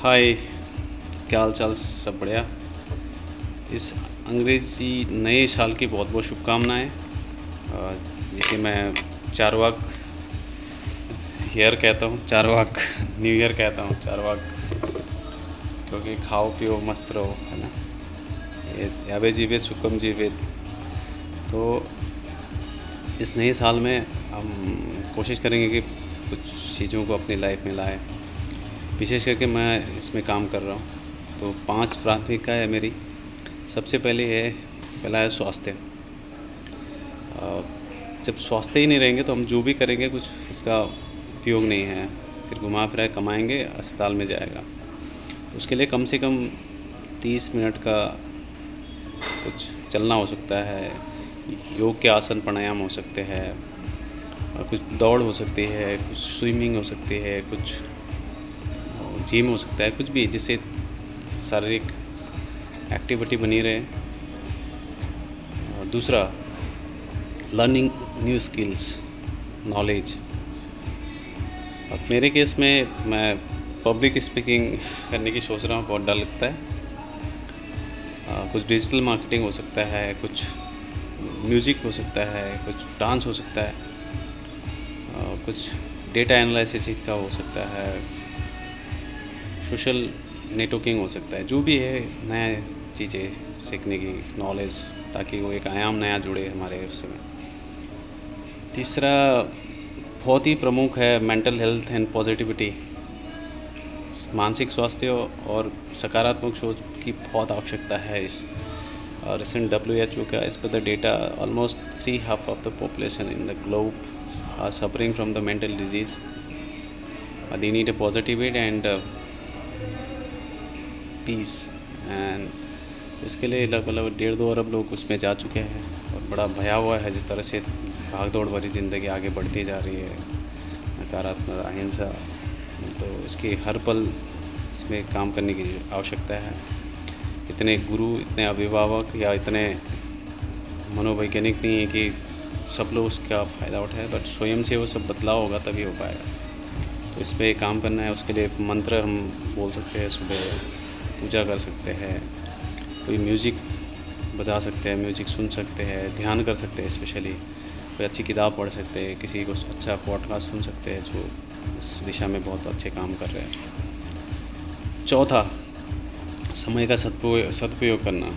हाय, क्या हाल चाल? सब बढ़िया। इस अंग्रेज़ी नए साल की बहुत बहुत शुभकामनाएँ। जिसे मैं चारवाक ईयर कहता हूँ, चारवाक न्यू ईयर कहता हूँ, चारवाक, क्योंकि खाओ पियो मस्त रहो, है ना। ये याबे जीवे सुखम जीवित। तो इस नए साल में हम कोशिश करेंगे कि कुछ चीज़ों को अपनी लाइफ में लाएं। विशेष करके मैं इसमें काम कर रहा हूँ, तो 5 प्राथमिकता है मेरी। सबसे पहला है स्वास्थ्य। जब स्वास्थ्य ही नहीं रहेंगे तो हम जो भी करेंगे कुछ उसका उपयोग नहीं है। फिर घुमा फिरा कमाएंगे, अस्पताल में जाएगा। उसके लिए कम से कम 30 मिनट का कुछ चलना हो सकता है, योग के आसन प्राणायाम हो सकते हैं, और कुछ दौड़ हो सकती है, कुछ स्विमिंग हो सकती है, कुछ जिम हो सकता है, कुछ भी जिससे शारीरिक एक्टिविटी बनी रहे। दूसरा, लर्निंग न्यू स्किल्स, नॉलेज। अब मेरे केस में मैं पब्लिक स्पीकिंग करने की सोच रहा हूँ, बहुत डर लगता है। कुछ डिजिटल मार्केटिंग हो सकता है, कुछ म्यूज़िक हो सकता है, कुछ डांस हो सकता है, कुछ डेटा एनालिसिस का हो सकता है, सोशल नेटवर्किंग हो सकता है। जो भी है नया चीज़ें सीखने की, नॉलेज, ताकि वो एक आयाम नया जुड़े हमारे उससे में। तीसरा बहुत ही प्रमुख है मेंटल हेल्थ एंड पॉजिटिविटी। मानसिक स्वास्थ्य और सकारात्मक सोच की बहुत आवश्यकता है। इस रिसेंट WHO का इस पर the data, almost 3/2 of the population in the globe are suffering from the mental disease. They need a positivity and peace. And उसके लिए लगभग 1.5-2 अरब लोग उसमें जा चुके हैं, और बड़ा भयावह है जिस तरह से भागदौड़ भरी ज़िंदगी आगे बढ़ती जा रही है, नकारात्मक अहिंसा। तो इसकी हर पल इसमें काम करने की आवश्यकता है। इतने गुरु, इतने अभिभावक या इतने मनोवैज्ञानिक नहीं है कि सब लोग उसका फ़ायदा उठाए, बट स्वयं से वो सब बदलाव होगा तभी हो पाएगा। तो इस पर काम करना है। उसके लिए मंत्र हम बोल सकते हैं, सुबह पूजा कर सकते हैं, कोई म्यूज़िक बजा सकते हैं, म्यूज़िक सुन सकते हैं, ध्यान कर सकते हैं, स्पेशली कोई अच्छी किताब पढ़ सकते हैं, किसी को अच्छा पॉडकास्ट सुन सकते हैं जो इस दिशा में बहुत अच्छे काम कर रहे हैं। चौथा, समय का सदुपयोग करना।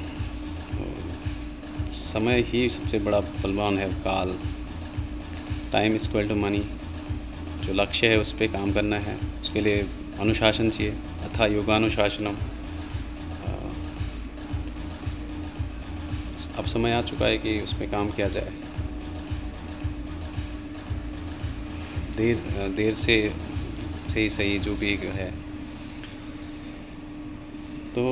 समय ही सबसे बड़ा बलवान है, काल। Time is equal to money. जो लक्ष्य है उस पर काम करना है, उसके लिए अनुशासन चाहिए, अथा योगानुशासनम। अब समय आ चुका है कि उस पर काम किया जाए। देर से ही सही, जो भी है। तो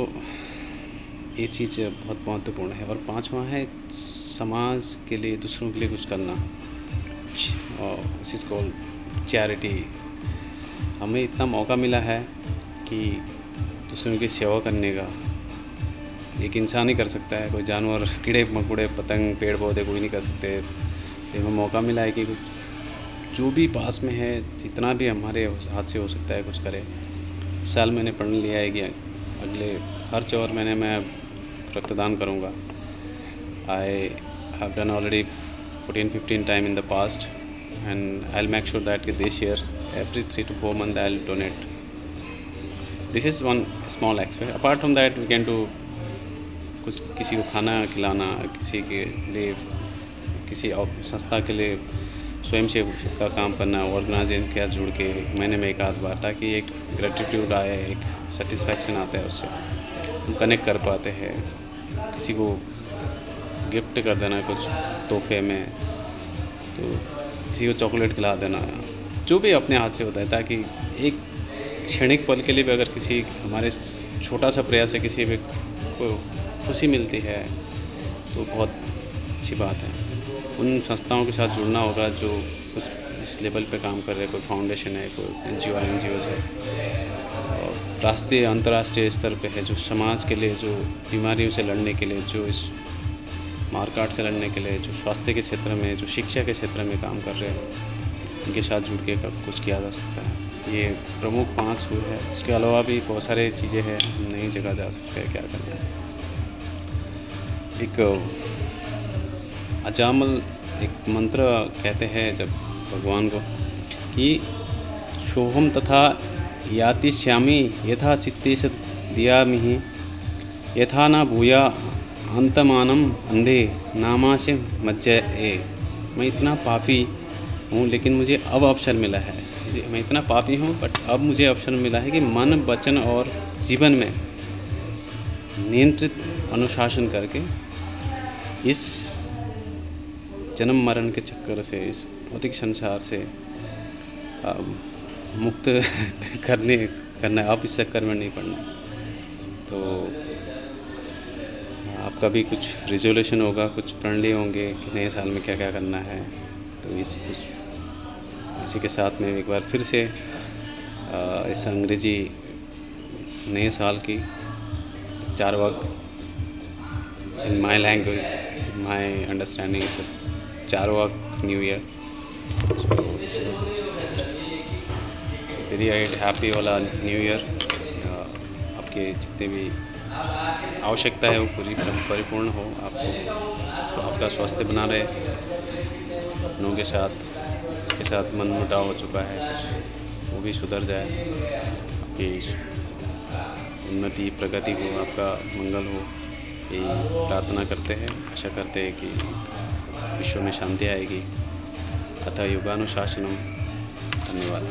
ये चीज़ बहुत महत्वपूर्ण है। और 5वां है समाज के लिए, दूसरों के लिए कुछ करना, और दिस इज़ कॉल्ड चैरिटी। हमें इतना मौका मिला है कि दूसरों की सेवा करने का। एक इंसान ही कर सकता है, कोई जानवर, कीड़े मकोड़े, पतंग, पेड़ पौधे कोई नहीं कर सकते। हमें मौका मिला है कि कुछ जो भी पास में है, जितना भी हमारे हाथ से हो सकता है कुछ करें। साल मैंने पढ़ लिया है कि अगले हर 4 महीने मैं रक्तदान करूँगा। I have done already 14-15 time in the past, and I will make sure that this year every 3 to 4 months I will donate. This is one small aspect. Apart from that, we can do कुछ किसी को खाना खिलाना, किसी के लिए, किसी संस्था के लिए स्वयं से का काम करना, ऑर्गेनाइजेशन के साथ जुड़ के महीने में 1-आध बार, ताकि एक ग्रेटिट्यूड आए, एक सेटिस्फैक्शन आता है, उससे हम कनेक्ट कर पाते हैं। किसी को गिफ्ट कर देना कुछ तोहफे में, तो किसी को चॉकलेट खिला देना, जो भी अपने हाथ से होता है, ताकि एक क्षणिक पल के लिए भी अगर किसी हमारे छोटा सा प्रयास है, किसी भी को खुशी मिलती है, तो बहुत अच्छी बात है। उन संस्थाओं के साथ जुड़ना होगा जो कुछ इस लेवल पे काम कर रहे हैं। कोई फाउंडेशन है, कोई NGOs है, और राष्ट्रीय अंतर्राष्ट्रीय स्तर पे है, जो समाज के लिए, जो बीमारियों से लड़ने के लिए, जो इस मारकाट से लड़ने के लिए, जो स्वास्थ्य के क्षेत्र में, जो शिक्षा के क्षेत्र में काम कर रहे हैं, उनके साथ जुड़ के कुछ किया जा सकता है। ये प्रमुख 5 हुए हैं। उसके अलावा भी बहुत सारे चीज़ें हैं, हम नई जगह जा सकते हैं, क्या करना है। एक अजामल एक मंत्र कहते हैं जब भगवान को कि सोहम तथा यातिष्यामि यथा चित्ते से दियामिहि यथा न भूया अंतमानम अंधे नामासे मज्जये। मैं इतना पापी हूँ लेकिन मुझे अब अवसर मिला है, मैं इतना पापी हूँ बट अब मुझे अवसर मिला है कि मन वचन और जीवन में नियंत्रित अनुशासन करके इस जन्म मरण के चक्कर से, इस भौतिक संसार से मुक्त करना है। अब इस चक्कर में नहीं पड़ना। तो आपका भी कुछ रिजोल्यूशन होगा, कुछ प्रण लिए होंगे कि नए साल में क्या क्या करना है। तो इसी के साथ में एक बार फिर से इस अंग्रेजी नए साल की चारवाक in my language, my understanding is चारवाक न्यू ईयर। वेरी हैप्पी वाला न्यू ईयर। आपके जितने भी आवश्यकता है वो पूरी परिपूर्ण हो, आपको आपका स्वास्थ्य बना रहे, लोगों के साथ जिसके साथ मनमुटाव हो चुका है कुछ वो भी सुधर जाए, आपकी उन्नति प्रगति हो, आपका मंगल हो, यही प्रार्थना करते हैं। आशा करते हैं कि विश्व में शांति आएगी। अतः युगानुशासनम। धन्यवाद।